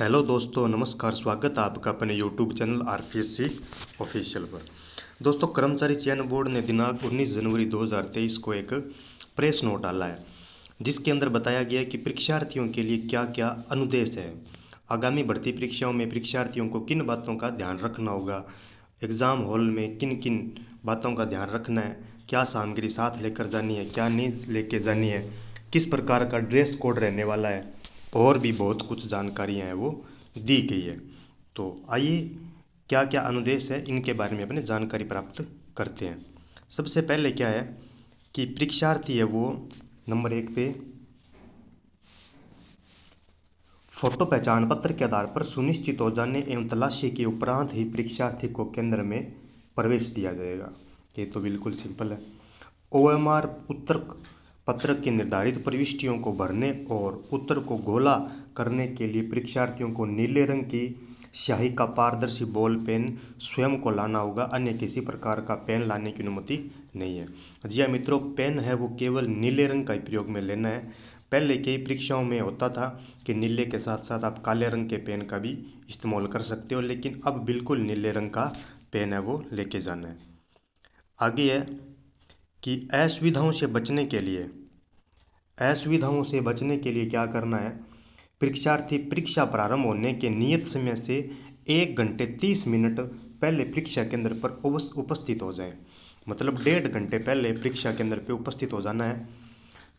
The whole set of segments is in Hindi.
हेलो दोस्तों, नमस्कार। स्वागत है आपका अपने यूट्यूब चैनल आरपीएससी ऑफिशियल पर। दोस्तों, कर्मचारी चयन बोर्ड ने दिनांक 19 जनवरी 2023 को एक प्रेस नोट डाला है, जिसके अंदर बताया गया है कि परीक्षार्थियों के लिए क्या क्या अनुदेश है। आगामी भर्ती परीक्षाओं में परीक्षार्थियों को किन बातों का ध्यान रखना होगा, एग्ज़ाम हॉल में किन किन बातों का ध्यान रखना है, क्या सामग्री साथ लेकर जानी है, क्या नहीं लेके जानी है, किस प्रकार का ड्रेस कोड रहने वाला है, और भी बहुत कुछ जानकारियाँ हैं वो दी गई है। तो आइए क्या क्या अनुदेश है इनके बारे में अपने जानकारी प्राप्त करते हैं। सबसे पहले क्या है कि परीक्षार्थी है वो नंबर 1 पे फोटो पहचान पत्र के आधार पर सुनिश्चित हो जाने एवं तलाशी के उपरांत ही परीक्षार्थी को केंद्र में प्रवेश दिया जाएगा। ये तो बिल्कुल सिंपल है। ओएमआर उत्तर पत्रक की निर्धारित प्रविष्टियों को भरने और उत्तर को गोला करने के लिए परीक्षार्थियों को नीले रंग की स्याही का पारदर्शी बॉल पेन स्वयं को लाना होगा, अन्य किसी प्रकार का पेन लाने की अनुमति नहीं है। जी हाँ मित्रों, पेन है वो केवल नीले रंग का ही प्रयोग में लेना है। पहले कई परीक्षाओं में होता था कि नीले के साथ साथ आप काले रंग के पेन का भी इस्तेमाल कर सकते हो, लेकिन अब बिल्कुल नीले रंग का पेन है वो लेके जाना है। आगे है कि असुविधाओं से बचने के लिए क्या करना है। परीक्षार्थी परीक्षा प्रारंभ होने के नियत समय से 1 घंटे 30 मिनट पहले परीक्षा केंद्र पर उपस्थित हो जाए। मतलब 1.5 घंटे पहले परीक्षा केंद्र पर उपस्थित हो जाना है,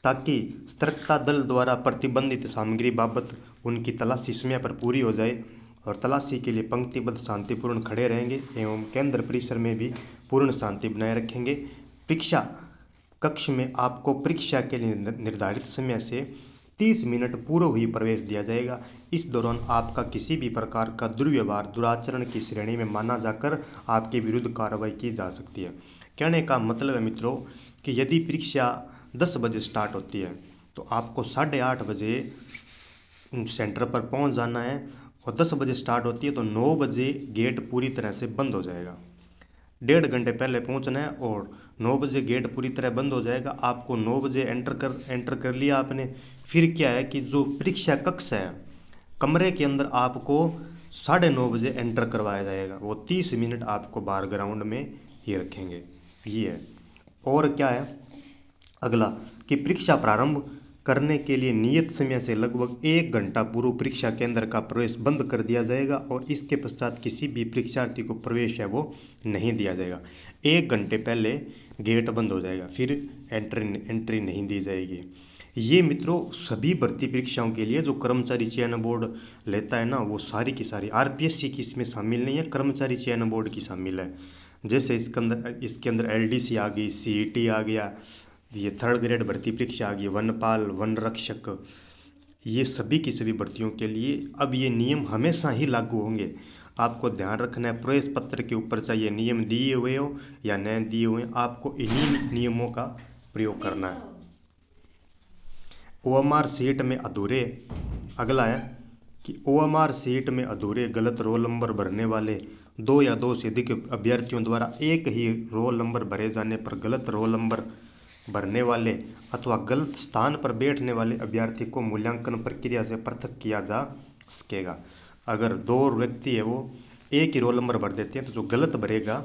ताकि सतर्कता दल द्वारा प्रतिबंधित सामग्री बाबत उनकी तलाशी समय पर पूरी हो जाए और तलाशी के लिए पंक्तिबद्ध शांतिपूर्ण खड़े रहेंगे एवं केंद्र परिसर में भी पूर्ण शांति बनाए रखेंगे। परीक्षा कक्ष में आपको परीक्षा के लिए निर्धारित समय से 30 मिनट पूर्व ही प्रवेश दिया जाएगा। इस दौरान आपका किसी भी प्रकार का दुर्व्यवहार दुराचरण की श्रेणी में माना जाकर आपके विरुद्ध कार्रवाई की जा सकती है। कहने का मतलब है मित्रों कि यदि परीक्षा 10 बजे स्टार्ट होती है तो आपको 8:30 बजे सेंटर पर पहुंच जाना है, और 10 बजे स्टार्ट होती है तो 9 बजे गेट पूरी तरह से बंद हो जाएगा। 1.5 घंटे पहले पहुंचना है और 9 बजे गेट पूरी तरह बंद हो जाएगा। आपको 9 बजे एंटर कर लिया आपने। फिर क्या है कि जो परीक्षा कक्ष है, कमरे के अंदर आपको 9:30 बजे एंटर करवाया जाएगा। वो 30 मिनट आपको बाहर ग्राउंड में ही रखेंगे। ये है। और क्या है अगला कि परीक्षा प्रारंभ करने के लिए नियत समय से लगभग 1 घंटा पूर्व परीक्षा केंद्र का प्रवेश बंद कर दिया जाएगा और इसके पश्चात किसी भी परीक्षार्थी को प्रवेश है वो नहीं दिया जाएगा। 1 घंटे पहले गेट बंद हो जाएगा, फिर एंट्री नहीं दी जाएगी। ये मित्रों सभी भर्ती परीक्षाओं के लिए जो कर्मचारी चयन बोर्ड लेता है ना, वो सारी की सारी आरपीएससी की इसमें शामिल नहीं है, कर्मचारी चयन बोर्ड की शामिल है। जैसे इसके अंदर एलडीसी आ गई, सीईटी आ गया, ये 3rd ग्रेड भर्ती परीक्षा आ गई, वनपाल, वन रक्षक, ये सभी की सभी भर्तियों के लिए अब ये नियम हमेशा ही लागू होंगे। आपको ध्यान रखना है, प्रवेश पत्र के ऊपर चाहिए नियम दिए हुए हो या न दिए हुए, आपको इन्हीं नियमों का प्रयोग करना है। ओएमआर सीट में अधूरे अगला है कि ओएमआर सीट में अधूरे गलत रोल नंबर भरने वाले 2 या 2 से अधिक अभ्यर्थियों द्वारा एक ही रोल नंबर भरे जाने पर गलत रोल नंबर भरने वाले अथवा गलत स्थान पर बैठने वाले अभ्यर्थी को मूल्यांकन प्रक्रिया से पृथक किया जा सकेगा। अगर 2 व्यक्ति है वो एक ही रोल नंबर भर देते हैं तो जो गलत भरेगा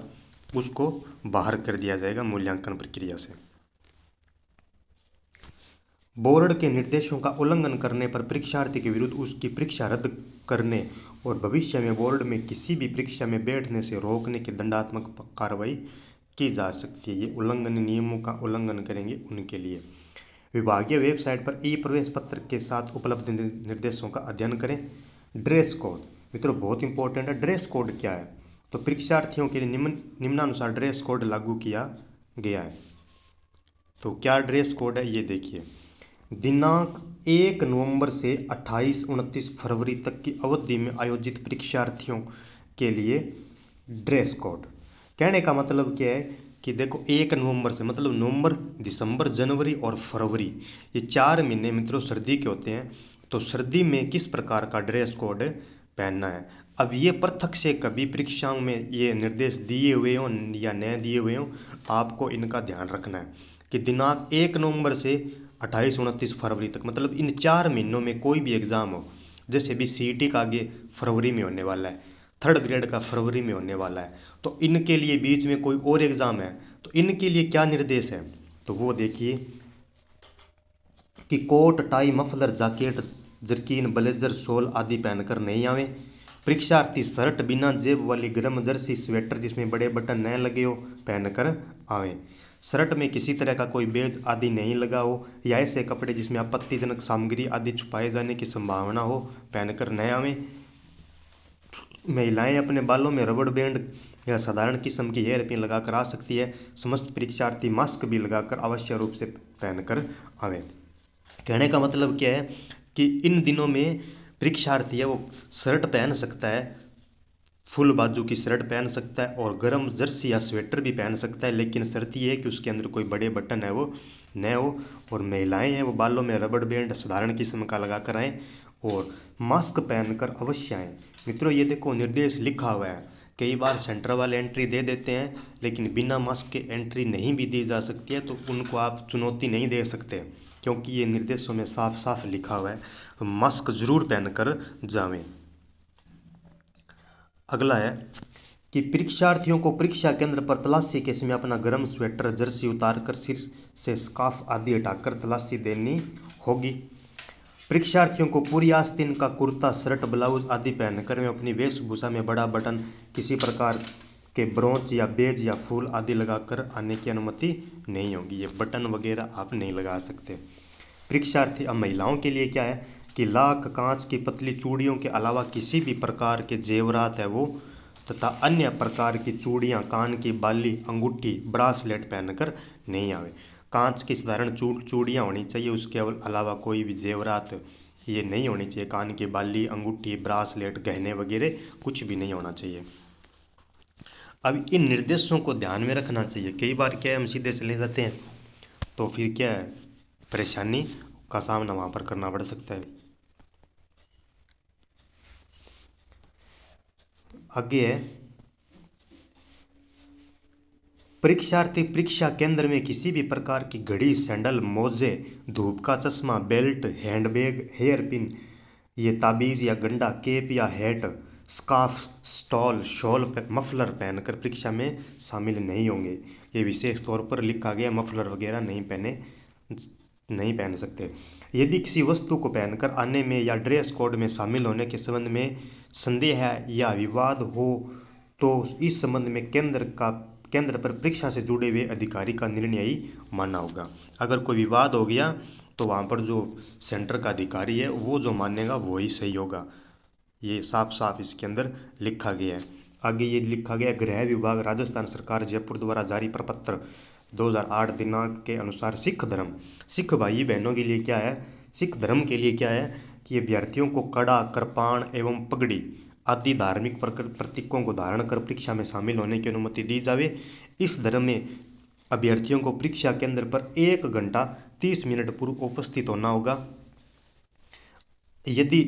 उसको बाहर कर दिया जाएगा मूल्यांकन प्रक्रिया से। बोर्ड के निर्देशों का उल्लंघन करने पर परीक्षार्थी के विरुद्ध उसकी परीक्षा रद्द करने और भविष्य में बोर्ड में किसी भी परीक्षा में बैठने से रोकने की दंडात्मक कार्रवाई की जा सकती है। ये उल्लंघन नियमों का उल्लंघन करेंगे उनके लिए। विभागीय वेबसाइट पर ई प्रवेश पत्र के साथ उपलब्ध निर्देशों का अध्ययन करें। ड्रेस कोड मित्रों बहुत इंपॉर्टेंट है। ड्रेस कोड क्या है, तो परीक्षार्थियों के लिए निम्नानुसार ड्रेस कोड लागू किया गया है। तो क्या ड्रेस कोड है ये देखिए। दिनांक 1 नवंबर से 28-29 फरवरी तक की अवधि में आयोजित परीक्षार्थियों के लिए ड्रेस कोड। कहने का मतलब क्या है कि देखो 1 नवंबर से मतलब नवंबर, दिसंबर, जनवरी और फरवरी, ये 4 महीने मित्रों सर्दी के होते हैं। तो सर्दी में किस प्रकार का ड्रेस कोड पहनना है। अब ये पृथक से कभी परीक्षाओं में ये निर्देश दिए हुए हों या न दिए हुए हों, आपको इनका ध्यान रखना है कि दिनांक 1 नवंबर से 28-29 फरवरी तक मतलब इन 4 महीनों में कोई भी एग्ज़ाम हो जैसे भी सीईटी का आगे फरवरी में होने वाला है, थर्ड ग्रेड का फरवरी में होने वाला है, तो इनके लिए बीच में कोई और एग्ज़ाम है, तो इनके लिए क्या निर्देश है, तो वो देखिए कि coat tie muffler jacket jerkin blazer shawl आदि पहनकर नहीं आवे। परीक्षार्थी शर्ट बिना जेब वाली गर्म जर्सी स्वेटर जिसमें बड़े बटन न लगे हो पहनकर आवे। शर्ट में किसी तरह का कोई बेज आदि नहीं लगा हो या ऐसे कपड़े जिसमें आपत्तिजनक सामग्री आदि छुपाए जाने की संभावना हो पहनकर न आवे। महिलाएं अपने बालों में रबड़ बैंड या साधारण किस्म की हेयर पिन लगाकर आ सकती है। समस्त परीक्षार्थी मास्क भी लगाकर आवश्यक रूप से पहनकर आवे। कहने का मतलब क्या है कि इन दिनों में परीक्षार्थी है वो शर्ट पहन सकता है, फुल बाजू की शर्ट पहन सकता है और गर्म जर्सी या स्वेटर भी पहन सकता है, लेकिन शर्त ये है कि उसके अंदर कोई बड़े बटन है वो न हो। और महिलाएं हैं वो बालों में रबड़ बैंड साधारण किस्म का लगा कर आएँ और मास्क पहनकर अवश्य आएँ। मित्रों ये देखो निर्देश लिखा हुआ है, कई बार सेंटर वाले एंट्री दे देते हैं लेकिन बिना मास्क के एंट्री नहीं भी दी जा सकती है, तो उनको आप चुनौती नहीं दे सकते क्योंकि ये निर्देशों में साफ साफ लिखा हुआ है, तो मास्क जरूर पहनकर जावें। अगला है कि परीक्षार्थियों को परीक्षा केंद्र पर तलाशी के समय अपना गर्म स्वेटर जर्सी उतारकर सिर से स्कार्फ आदि हटाकर तलाशी देनी होगी। परीक्षार्थियों को पूरी आस्तीन का कुर्ता शर्ट ब्लाउज आदि पहनकर में अपनी वेशभूषा में बड़ा बटन किसी प्रकार के ब्रोच या बेज या फूल आदि लगाकर आने की अनुमति नहीं होगी। ये बटन वगैरह आप नहीं लगा सकते। परीक्षार्थी अब महिलाओं के लिए क्या है कि लाख कांच की पतली चूड़ियों के अलावा किसी भी प्रकार के जेवरात है वो तथा अन्य प्रकार की चूड़ियां, कान की बाली, अंगूठी, ब्रासलेट पहनकर नहीं आवे। कांच की साधारण चूड़ियां होनी चाहिए, उसके अलावा कोई भी जेवरात ये नहीं होनी चाहिए। कान की बाली, अंगूठी, ब्रासलेट, गहने वगैरह कुछ भी नहीं होना चाहिए। अब इन निर्देशों को ध्यान में रखना चाहिए। कई बार क्या है हम सीधे चले जाते हैं तो फिर क्या है परेशानी का सामना वहां पर करना पड़ सकता है। आगे है परीक्षार्थी परीक्षा केंद्र में किसी भी प्रकार की घड़ी, सैंडल, मोजे, धूप का चश्मा, बेल्ट, हैंडबैग, हेयर पिन, ये ताबीज या गंडा, केप या hat, scarf, stole, shawl, muffler पहनकर परीक्षा में शामिल नहीं होंगे। ये विशेष तौर पर लिखा गया, मफलर वगैरह नहीं पहन सकते। यदि किसी वस्तु को पहनकर आने में या ड्रेस कोड में शामिल होने के संबंध में संदेह है या विवाद हो तो इस संबंध में केंद्र पर परीक्षा से जुड़े हुए अधिकारी का निर्णय ही मानना होगा। अगर कोई विवाद हो गया तो वहाँ पर जो सेंटर का अधिकारी है वो जो मानेगा वो ही सही होगा। ये साफ साफ इसके अंदर लिखा गया है। आगे ये लिखा गया गृह विभाग राजस्थान सरकार जयपुर द्वारा जारी प्रपत्र 2008 दिनांक के अनुसार सिख भाई बहनों के लिए क्या है, सिख धर्म के लिए क्या है कि अभ्यर्थियों को कड़ा, कृपाण एवं पगड़ी आदि धार्मिक प्रतीकों को धारण कर परीक्षा में शामिल होने की अनुमति दी जावे। इस धर्म में अभ्यर्थियों को परीक्षा केंद्र पर 1 घंटा 30 मिनट पूर्व उपस्थित होना होगा। यदि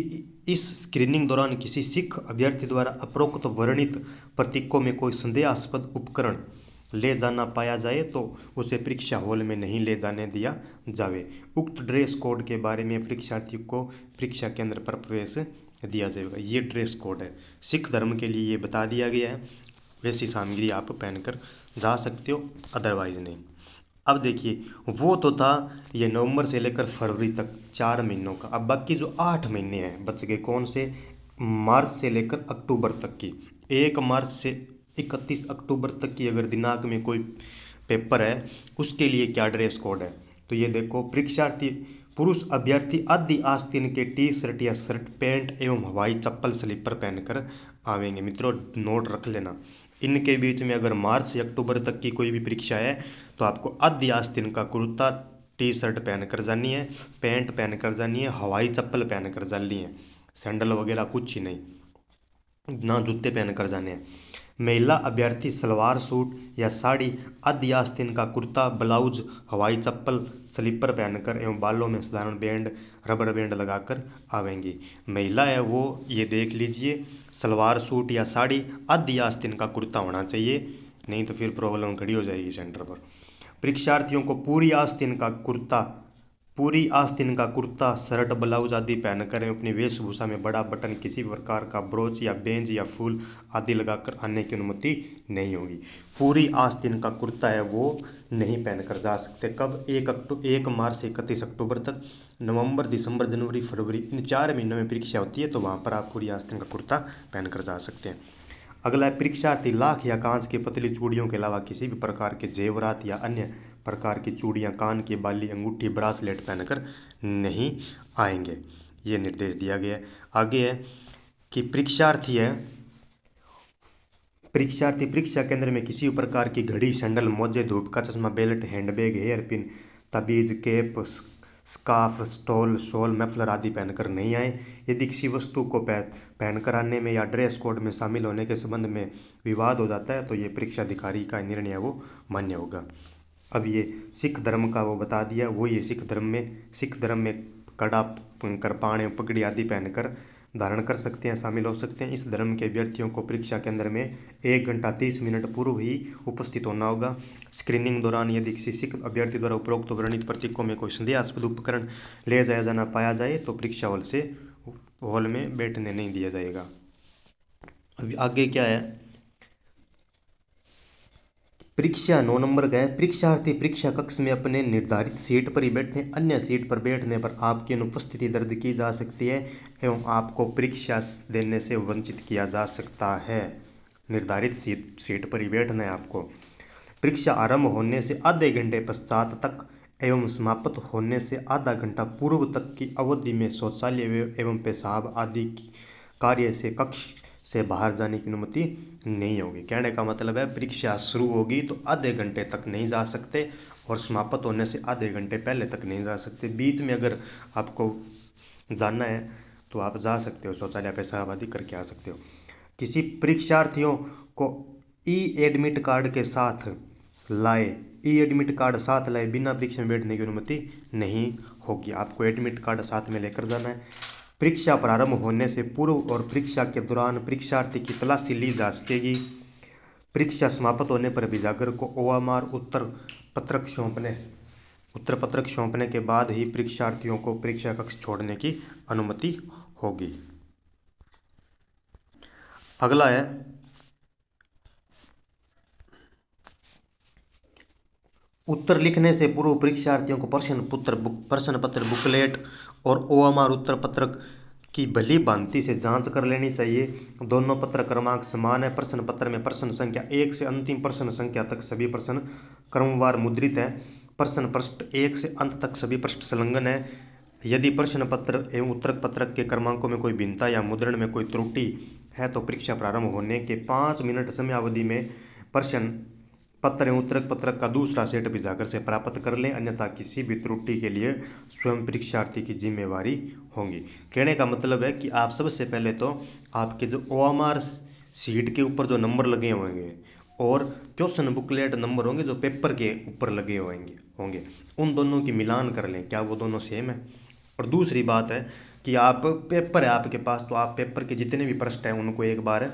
इस स्क्रीनिंग दौरान किसी सिख अभ्यर्थी द्वारा उपरोक्त वर्णित प्रतीकों में कोई संदेहास्पद उपकरण ले जाना पाया जाए तो उसे परीक्षा हॉल में नहीं ले जाने दिया जावे। उक्त ड्रेस कोड के बारे में परीक्षार्थियों को परीक्षा केंद्र पर प्रवेश दिया जाएगा। ये ड्रेस कोड है, सिख धर्म के लिए ये बता दिया गया है। वैसी सामग्री आप पहनकर जा सकते हो, अदरवाइज नहीं। अब देखिए वो तो था ये नवंबर से लेकर फरवरी तक 4 महीनों का। अब बाकी जो 8 महीने हैं बच गए, कौन से, मार्च से लेकर अक्टूबर तक की। 1 मार्च से 31 अक्टूबर तक की अगर दिनांक में कोई पेपर है उसके लिए क्या ड्रेस कोड है, तो ये देखो परीक्षार्थी पुरुष अभ्यर्थी आदि आस्तीन के टी शर्ट या शर्ट पैंट एवं हवाई चप्पल स्लीपर पहनकर आवेंगे। मित्रों नोट रख लेना, इनके बीच में अगर मार्च से अक्टूबर तक की कोई भी परीक्षा है तो आपको आदि आस्तीन का कुर्ता टी शर्ट पहनकर जानी है, पैंट पहनकर जानी है, हवाई चप्पल पहनकर जानी है, सैंडल वगैरह कुछ ही नहीं, ना जूते पहनकर जाने हैं। महिला अभ्यर्थी सलवार सूट या साड़ी आदि आस्तीन का कुर्ता ब्लाउज, हवाई चप्पल, स्लीपर पहनकर एवं बालों में साधारण बैंड, रबर बैंड लगाकर आवेंगी। महिला है वो ये देख लीजिए सलवार सूट या साड़ी आदि आस्तीन का कुर्ता होना चाहिए, नहीं तो फिर प्रॉब्लम खड़ी हो जाएगी सेंटर पर। परीक्षार्थियों को पूरी आस्तीन का कुर्ता पूरी आस्तीन का कुर्ता, शर्ट, ब्लाउज आदि पहनकर एवं अपनी वेशभूषा में बड़ा बटन, किसी भी प्रकार का ब्रोच या बेंज या फूल आदि लगाकर आने की अनुमति नहीं होगी। पूरी आस्तीन का कुर्ता है वो नहीं पहनकर जा सकते। कब? 1 मार्च से 31 अक्टूबर तक। नवंबर, दिसंबर, जनवरी, फरवरी, इन 4 महीनों में परीक्षा होती है, तो वहाँ पर आप पूरी आस्तीन का कुर्ता पहनकर जा सकते हैं। अगला है, परीक्षार्थी लाख या कांच की पतली चूड़ियों के अलावा किसी भी प्रकार के जेवरात या अन्य प्रकार की चूड़ियां, कान की बाली, अंगूठी, ब्रासलेट पहनकर नहीं आएंगे। ये निर्देश दिया गया है। आगे है कि परीक्षार्थी परीक्षा केंद्र में किसी भी प्रकार की घड़ी, सैंडल, मोजे, धूप का चश्मा, बेल्ट, हैंडबैग, हेयर पिन, तबीज, cap, scarf, stole, shawl, muffler आदि पहनकर नहीं आए। यदि किसी वस्तु को पहनकर आने में या ड्रेस कोड में शामिल होने के संबंध में विवाद हो जाता है, तो ये परीक्षा अधिकारी का निर्णय वो मान्य होगा। अब ये सिख धर्म का वो बता दिया। वो ये सिख धर्म में कड़ा, कृपाण, पगड़ी आदि पहनकर धारण कर सकते हैं, शामिल हो सकते हैं। इस धर्म के अभ्यर्थियों को परीक्षा केंद्र में 1 घंटा 30 मिनट पूर्व ही उपस्थित होना होगा। स्क्रीनिंग दौरान यदि किसी सिख अभ्यर्थी द्वारा उपरोक्त वर्णित प्रतीकों में कोई संदेहास्पद उपकरण ले जाया जाना पाया जाए तो परीक्षा हॉल में बैठने नहीं दिया जाएगा। अभी आगे क्या है, परीक्षा 9 नंबर का है, परीक्षार्थी परीक्षा कक्ष में अपने निर्धारित सीट पर ही बैठे, अन्य सीट पर बैठने पर आपकी अनुपस्थिति दर्ज की जा सकती है एवं आपको परीक्षा देने से वंचित किया जा सकता है। निर्धारित सीट पर ही बैठना है आपको। परीक्षा आरंभ होने से आधे घंटे पश्चात तक एवं समाप्त होने से आधा घंटा पूर्व तक की अवधि में शौचालय एवं पेशाब आदि कार्य से कक्ष से बाहर जाने की अनुमति नहीं होगी। कहने का मतलब है, परीक्षा शुरू होगी तो आधे घंटे तक नहीं जा सकते और समाप्त होने से आधे घंटे पहले तक नहीं जा सकते। बीच में अगर आपको जाना है तो आप जा सकते हो, शौचालय पेशाब आदि करके आ सकते हो। किसी परीक्षार्थियों को ई एडमिट कार्ड के साथ लाए बिना परीक्षा में बैठने की अनुमति नहीं होगी। आपको एडमिट कार्ड साथ में लेकर जाना है। परीक्षा प्रारंभ होने से पूर्व और परीक्षा के दौरान परीक्षार्थी की तलाशी ली जा सकेगी। परीक्षा समाप्त होने पर विजागर को OMR उत्तर पत्रक सौंपने के बाद ही परीक्षार्थियों को परीक्षा कक्ष छोड़ने की अनुमति होगी। अगला है, उत्तर लिखने से पूर्व परीक्षार्थियों को प्रश्न पत्र बुकलेट और OMR उत्तर पत्रक की भली भांति से जांच कर लेनी चाहिए। दोनों पत्र क्रमांक समान है। प्रश्न पत्र में प्रश्न संख्या 1 से अंतिम प्रश्न संख्या तक सभी प्रश्न क्रमवार मुद्रित है। प्रश्न पृष्ठ 1 से अंत तक सभी पृष्ठ संलग्न है। यदि प्रश्न पत्र एवं उत्तर पत्रक के क्रमांकों में कोई भिन्नता या मुद्रण में कोई त्रुटि है तो परीक्षा प्रारंभ होने के 5 मिनट समयावधि में प्रश्न पत्र एवं उत्तर पत्रक का दूसरा सेट विजागर से प्राप्त कर लें, अन्यथा किसी भी त्रुटि के लिए स्वयं परीक्षार्थी की जिम्मेवारी होगी। कहने का मतलब है कि आप सबसे पहले तो आपके जो OMR सीट के ऊपर जो नंबर लगे होंगे और क्वेश्चन बुकलेट नंबर होंगे जो पेपर के ऊपर लगे होंगे उन दोनों की मिलान कर लें, क्या वो दोनों सेम है। और दूसरी बात है कि आप पेपर है आपके पास, तो आप पेपर के जितने भी पृष्ठ हैं उनको एक बार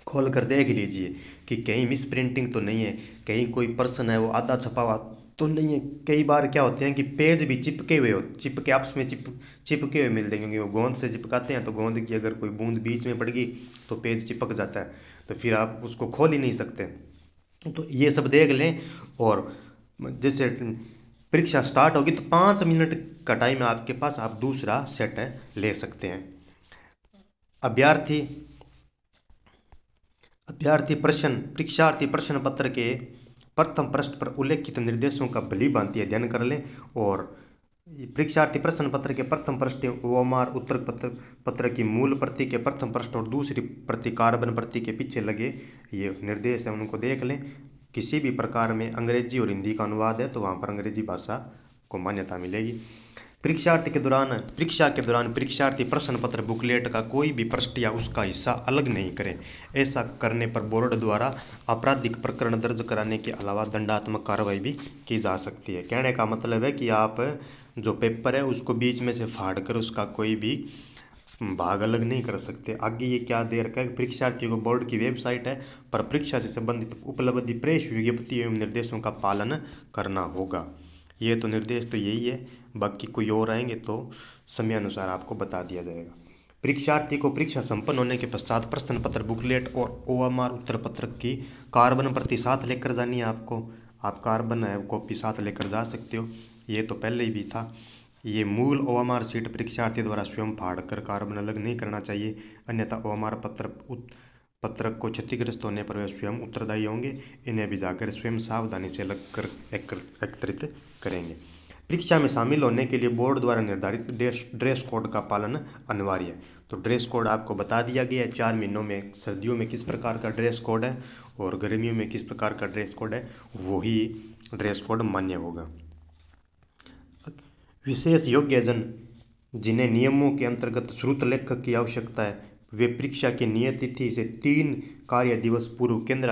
खोल कर देख लीजिए कि कहीं मिस प्रिंटिंग तो नहीं है, कहीं कोई प्रश्न है वो आधा छपा हुआ तो नहीं है। कई बार क्या होते हैं कि पेज भी चिपके आपस में चिपके हुए मिलते हैं, क्योंकि वो गोंद से चिपकाते हैं, तो गोंद की अगर कोई बूंद बीच में पड़ गई तो पेज चिपक जाता है, तो फिर आप उसको खोल ही नहीं सकते। तो ये सब देख लें। और जैसे परीक्षा स्टार्ट होगी तो 5 मिनट का टाइम है आपके पास, आप दूसरा सेट ले सकते हैं। परीक्षार्थी प्रश्न पत्र के प्रथम पृष्ठ पर उल्लेखित निर्देशों का भली भांति अध्ययन कर लें। और परीक्षार्थी प्रश्न पत्र के प्रथम पृष्ठ OMR उत्तर पत्र की मूल प्रति के प्रथम पृष्ठ और दूसरी प्रति कार्बन प्रति के पीछे लगे ये निर्देश है उनको देख लें। किसी भी प्रकार में अंग्रेजी और हिंदी का अनुवाद है तो वहाँ पर अंग्रेजी भाषा को मान्यता मिलेगी। परीक्षा के दौरान परीक्षार्थी प्रश्न पत्र बुकलेट का कोई भी पृष्ठ या उसका हिस्सा अलग नहीं करें। ऐसा करने पर बोर्ड द्वारा आपराधिक प्रकरण दर्ज कराने के अलावा दंडात्मक कार्रवाई भी की जा सकती है। कहने का मतलब है कि आप जो पेपर है उसको बीच में से फाड़ कर उसका कोई भी भाग अलग नहीं कर सकते। आगे ये क्या दे रखा है, परीक्षार्थियों को बोर्ड की वेबसाइट है पर परीक्षा से संबंधित उपलब्ध प्रेस विज्ञप्ति एवं निर्देशों का पालन करना होगा। ये तो निर्देश तो यही है, बाकी कोई और आएंगे तो समय अनुसार आपको बता दिया जाएगा। परीक्षार्थी को परीक्षा संपन्न होने के पश्चात प्रश्न पत्र, बुकलेट और OMR उत्तर पत्रक की कार्बन प्रति साथ लेकर जानी है आपको। आप कार्बन है कॉपी साथ लेकर जा सकते हो, ये तो पहले ही भी था। ये मूल OMR सीट परीक्षार्थी द्वारा स्वयं फाड़कर कार्बन अलग नहीं करना चाहिए, अन्यथा OMR पत्रक को क्षतिग्रस्त होने पर वे स्वयं उत्तरदायी होंगे। इन्हें भी जाकर स्वयं सावधानी से अलग कर एकत्रित करेंगे। परीक्षा में शामिल होने के लिए बोर्ड द्वारा निर्धारित ड्रेस कोड का पालन अनिवार्य है। तो ड्रेस कोड आपको बता दिया गया है, 4 महीनों में सर्दियों में किस प्रकार का ड्रेस कोड है और गर्मियों में किस प्रकार का ड्रेस कोड है, वही ड्रेस कोड मान्य होगा। विशेष योग्यजन जिन्हें नियमों के अंतर्गत श्रुत लेखक की आवश्यकता है, वे परीक्षा की नियत तिथि से 3 कार्य दिवस पूर्व केंद्र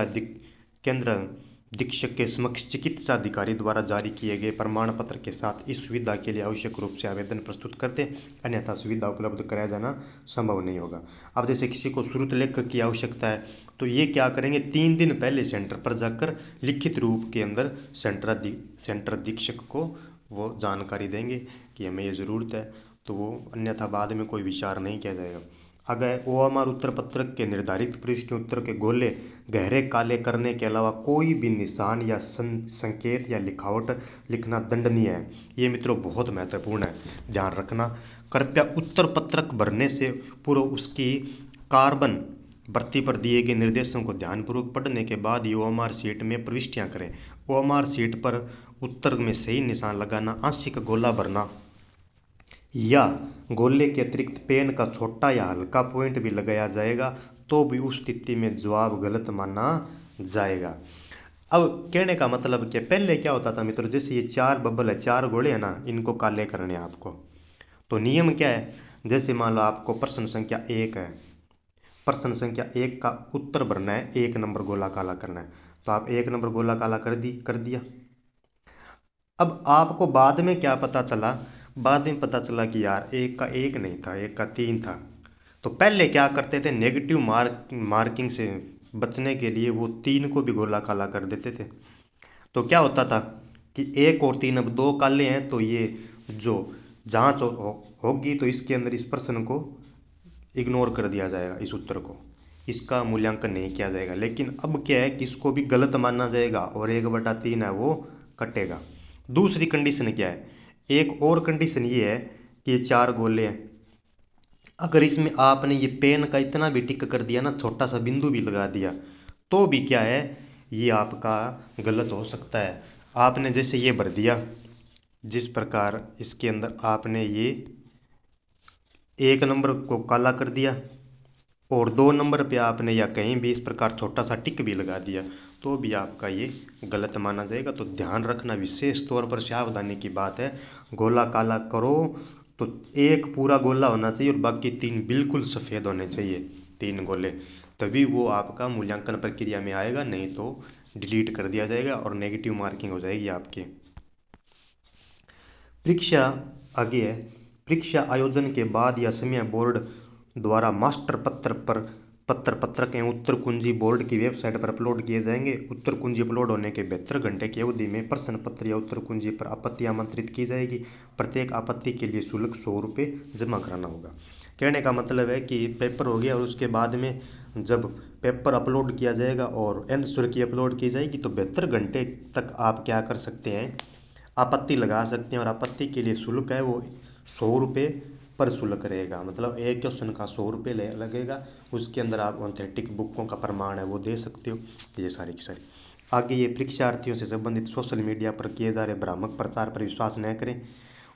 अधीक्षक के समक्ष चिकित्सा अधिकारी द्वारा जारी किए गए प्रमाण पत्र के साथ इस सुविधा के लिए आवश्यक रूप से आवेदन प्रस्तुत करते, अन्यथा सुविधा उपलब्ध कराया जाना संभव नहीं होगा। अब जैसे किसी को श्रुत लेखक की आवश्यकता है तो ये क्या करेंगे, 3 दिन पहले सेंटर पर जाकर लिखित रूप के अंदर सेंटर अधीक्षक को वो जानकारी देंगे कि हमें ये ज़रूरत है, तो वो अन्यथा बाद में कोई विचार नहीं किया जाएगा। अगर OMR उत्तर पत्रक के निर्धारित प्रश्न उत्तर के गोले गहरे काले करने के अलावा कोई भी निशान या संकेत या लिखावट लिखना दंडनीय है। ये मित्रों बहुत महत्वपूर्ण है, ध्यान रखना। कृपया उत्तर पत्रक भरने से पूर्व उसकी कार्बन भर्ती पर दिए गए निर्देशों को ध्यानपूर्वक पढ़ने के बाद ही OMR शीट में प्रविष्टियां करें। OMR शीट पर उत्तर में सही निशान लगाना, आंशिक गोला भरना या गोले के अतिरिक्त पेन का छोटा या हल्का पॉइंट भी लगाया जाएगा तो भी उस स्थिति में जवाब गलत माना जाएगा। अब कहने का मतलब क्या, पहले क्या होता था मित्रों, जैसे ये 4 बबल है, 4 गोले है ना, इनको काले करने हैं आपको। तो नियम क्या है, जैसे मान लो आपको प्रश्न संख्या 1 है, प्रश्न संख्या 1 का उत्तर भरना है, 1 नंबर गोला काला करना है, तो आप 1 नंबर गोला काला कर दिया। अब आपको बाद में क्या पता चला, बाद में पता चला कि यार 1 का 1 नहीं था, 1 का 3 था। तो पहले क्या करते थे, नेगेटिव मार्किंग से बचने के लिए वो 3 को भी गोला काला कर देते थे। तो क्या होता था कि 1 और 3 अब 2 काले हैं, तो ये जो जांच होगी तो इसके अंदर इस प्रश्न को इग्नोर कर दिया जाएगा, इस उत्तर को, इसका मूल्यांकन नहीं किया जाएगा। लेकिन अब क्या है कि इसको भी गलत माना जाएगा और 1/3 है वो कटेगा। दूसरी कंडीशन क्या है, एक और कंडीशन ये है कि ये 4 गोले हैं, अगर इसमें आपने ये पेन का इतना भी टिक कर दिया ना, छोटा सा बिंदु भी लगा दिया, तो भी क्या है, ये आपका गलत हो सकता है। आपने जैसे ये भर दिया, जिस प्रकार इसके अंदर आपने ये 1 नंबर को काला कर दिया और 2 नंबर पे आपने या कहीं भी इस प्रकार छोटा सा टिक भी लगा दिया, तो भी आपका ये गलत माना जाएगा। तो ध्यान रखना, विशेष तौर पर सावधानी की बात है। गोला काला करो तो 1 पूरा गोला होना चाहिए और बाकी 3 बिल्कुल सफ़ेद होने चाहिए, 3 गोले, तभी वो आपका मूल्यांकन प्रक्रिया में आएगा, नहीं तो डिलीट कर दिया जाएगा और नेगेटिव मार्किंग हो जाएगी आपकी। परीक्षा आगे है, परीक्षा आयोजन के बाद या समय बोर्ड द्वारा मास्टर पत्रक एवं उत्तर कुंजी बोर्ड की वेबसाइट पर अपलोड किए जाएंगे। उत्तर कुंजी अपलोड होने के 72 घंटे की अवधि में प्रश्न पत्र या उत्तर कुंजी पर आपत्ति आमंत्रित की जाएगी। प्रत्येक आपत्ति के लिए शुल्क 100 रुपये जमा कराना होगा। कहने का मतलब है कि पेपर हो गया और उसके बाद में जब पेपर अपलोड किया जाएगा और आंसर की अपलोड की जाएगी तो 72 घंटे तक आप क्या कर सकते हैं, आपत्ति लगा सकते हैं। और आपत्ति के लिए शुल्क है वो 100 रुपये पर शुल्क रहेगा, मतलब एक क्वेश्चन का 100 रुपये लगेगा। उसके अंदर आप ऑथेंटिक बुकों का प्रमाण है वो दे सकते हो, ये सारी की सारी। आगे ये परीक्षार्थियों से संबंधित सोशल मीडिया पर किए जा रहे भ्रामक प्रचार पर विश्वास न करें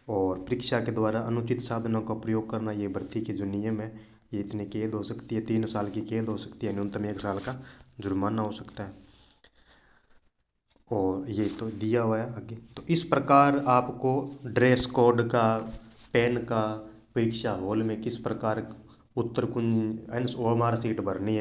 और परीक्षा के द्वारा अनुचित साधनों का प्रयोग करना, ये भर्ती के जो नियम है, ये इतनी कैद हो सकती है, 3 साल की कैद हो सकती है, न्यूनतम 1 साल का जुर्माना हो सकता है, और ये तो दिया हुआ है आगे। तो इस प्रकार आपको ड्रेस कोड का, पेन का, परीक्षा हॉल में किस प्रकार उत्तर कुंज OMR सीट भरनी है,